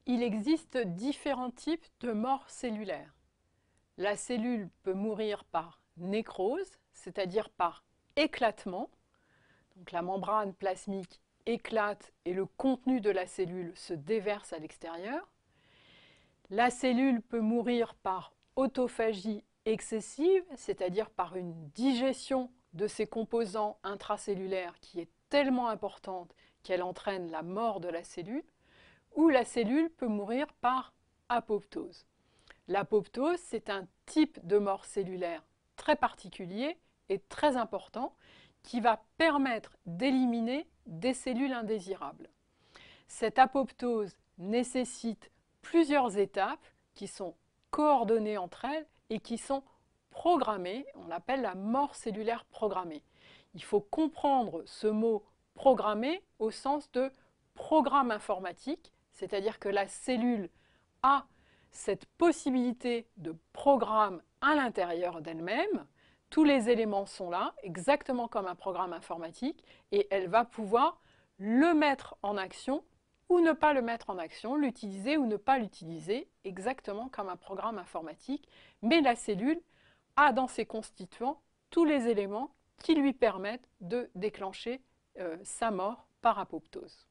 Il existe différents types de mort cellulaire. La cellule peut mourir par nécrose, c'est-à-dire par éclatement. Donc la membrane plasmique éclate et le contenu de la cellule se déverse à l'extérieur. La cellule peut mourir par autophagie excessive, c'est-à-dire par une digestion de ses composants intracellulaires qui est tellement importante qu'elle entraîne la mort de la cellule, ou la cellule peut mourir par apoptose. L'apoptose, c'est un type de mort cellulaire très particulier et très important qui va permettre d'éliminer des cellules indésirables. Cette apoptose nécessite plusieurs étapes qui sont coordonnées entre elles et qui sont programmées. On l'appelle la mort cellulaire programmée. Il faut comprendre ce mot programmé au sens de programme informatique, c'est-à-dire que la cellule a cette possibilité de programme à l'intérieur d'elle-même. Tous les éléments sont là, exactement comme un programme informatique, et elle va pouvoir le mettre en action ou ne pas le mettre en action, l'utiliser ou ne pas l'utiliser, exactement comme un programme informatique. Mais la cellule a dans ses constituants tous les éléments qui lui permettent de déclencher sa mort par apoptose.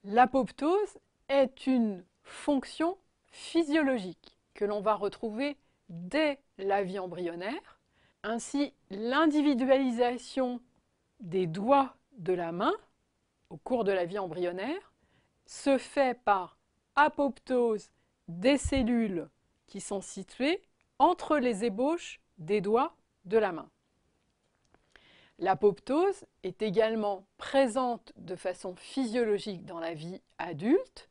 L'apoptose est une fonction physiologique que l'on va retrouver dès la vie embryonnaire. Ainsi, l'individualisation des doigts de la main au cours de la vie embryonnaire se fait par apoptose des cellules qui sont situées entre les ébauches des doigts de la main. L'apoptose est également présente de façon physiologique dans la vie adulte.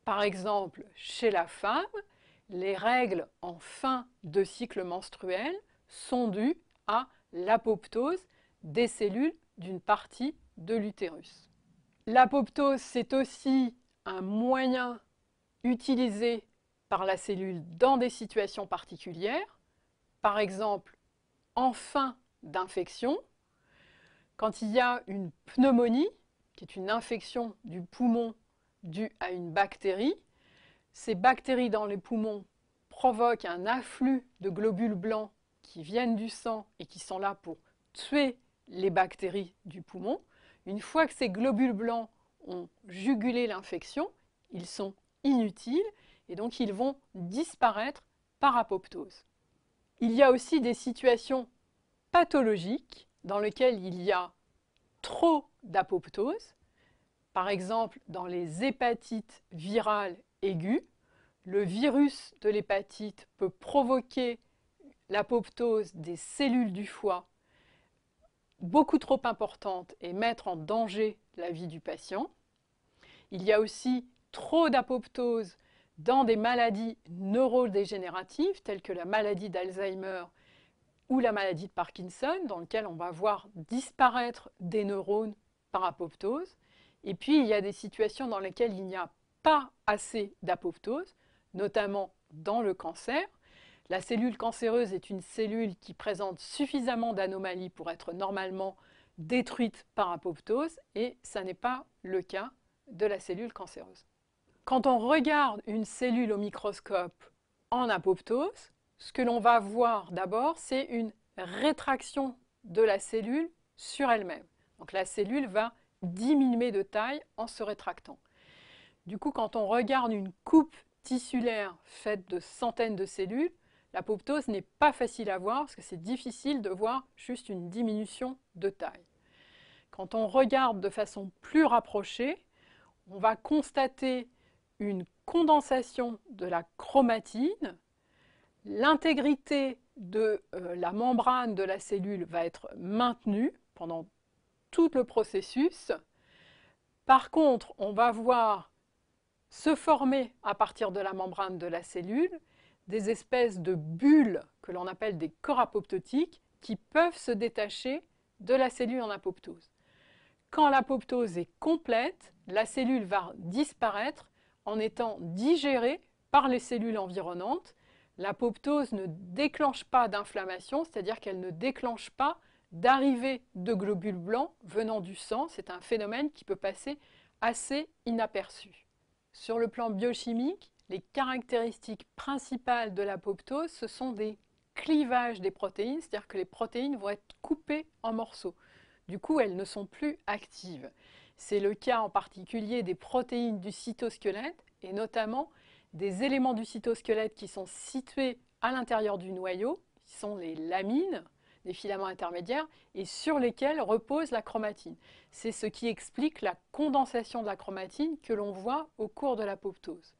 Par exemple, chez la femme, les règles en fin de cycle menstruel sont dues à l'apoptose des cellules d'une partie de l'utérus. L'apoptose, c'est aussi un moyen utilisé par la cellule dans des situations particulières, par exemple en fin d'infection, quand il y a une pneumonie, qui est une infection du poumon due à une bactérie. Ces bactéries dans les poumons provoquent un afflux de globules blancs qui viennent du sang et qui sont là pour tuer les bactéries du poumon. Une fois que ces globules blancs ont jugulé l'infection, ils sont inutiles et donc ils vont disparaître par apoptose. Il y a aussi des situations pathologiques dans lesquelles il y a trop d'apoptose. Par exemple, dans les hépatites virales aiguës, le virus de l'hépatite peut provoquer l'apoptose des cellules du foie beaucoup trop importante et mettre en danger la vie du patient. Il y a aussi trop d'apoptose dans des maladies neurodégénératives telles que la maladie d'Alzheimer ou la maladie de Parkinson, dans lequel on va voir disparaître des neurones par apoptose. Et puis, il y a des situations dans lesquelles il n'y a pas assez d'apoptose, notamment dans le cancer. La cellule cancéreuse est une cellule qui présente suffisamment d'anomalies pour être normalement détruite par apoptose, et ça n'est pas le cas de la cellule cancéreuse. Quand on regarde une cellule au microscope en apoptose, ce que l'on va voir d'abord, c'est une rétraction de la cellule sur elle-même. Donc la cellule va diminuer de taille en se rétractant. Du coup, quand on regarde une coupe tissulaire faite de centaines de cellules, l'apoptose n'est pas facile à voir parce que c'est difficile de voir juste une diminution de taille. Quand on regarde de façon plus rapprochée, on va constater une condensation de la chromatine. L'intégrité de la membrane de la cellule va être maintenue pendant tout le processus. Par contre, on va voir se former à partir de la membrane de la cellule des espèces de bulles que l'on appelle des corps apoptotiques qui peuvent se détacher de la cellule en apoptose. Quand l'apoptose est complète, la cellule va disparaître en étant digérée par les cellules environnantes. L'apoptose ne déclenche pas d'inflammation, c'est-à-dire qu'elle ne déclenche pas d'arrivée de globules blancs venant du sang. C'est un phénomène qui peut passer assez inaperçu. Sur le plan biochimique, les caractéristiques principales de l'apoptose, ce sont des clivages des protéines, c'est-à-dire que les protéines vont être coupées en morceaux. Du coup, elles ne sont plus actives. C'est le cas en particulier des protéines du cytosquelette et notamment des éléments du cytosquelette qui sont situés à l'intérieur du noyau, qui sont les lamines, des filaments intermédiaires, et sur lesquels repose la chromatine. C'est ce qui explique la condensation de la chromatine que l'on voit au cours de l'apoptose.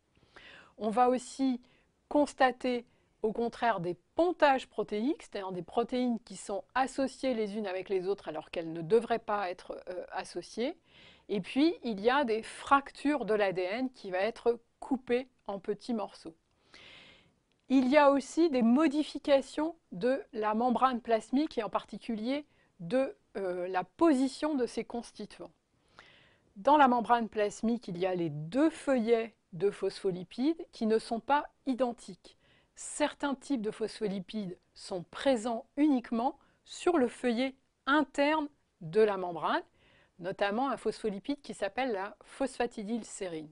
On va aussi constater au contraire des pontages protéiques, c'est-à-dire des protéines qui sont associées les unes avec les autres alors qu'elles ne devraient pas être associées. Et puis, il y a des fractures de l'ADN qui va être coupé en petits morceaux. Il y a aussi des modifications de la membrane plasmique et en particulier de la position de ces constituants. Dans la membrane plasmique, il y a les deux feuillets de phospholipides qui ne sont pas identiques. Certains types de phospholipides sont présents uniquement sur le feuillet interne de la membrane, notamment un phospholipide qui s'appelle la phosphatidylsérine.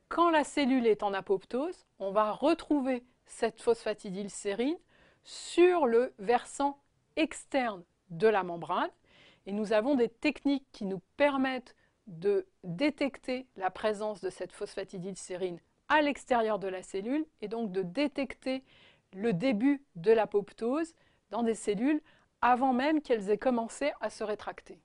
Quand la cellule est en apoptose, on va retrouver cette phosphatidylsérine sur le versant externe de la membrane et nous avons des techniques qui nous permettent de détecter la présence de cette phosphatidylsérine à l'extérieur de la cellule et donc de détecter le début de l'apoptose dans des cellules avant même qu'elles aient commencé à se rétracter.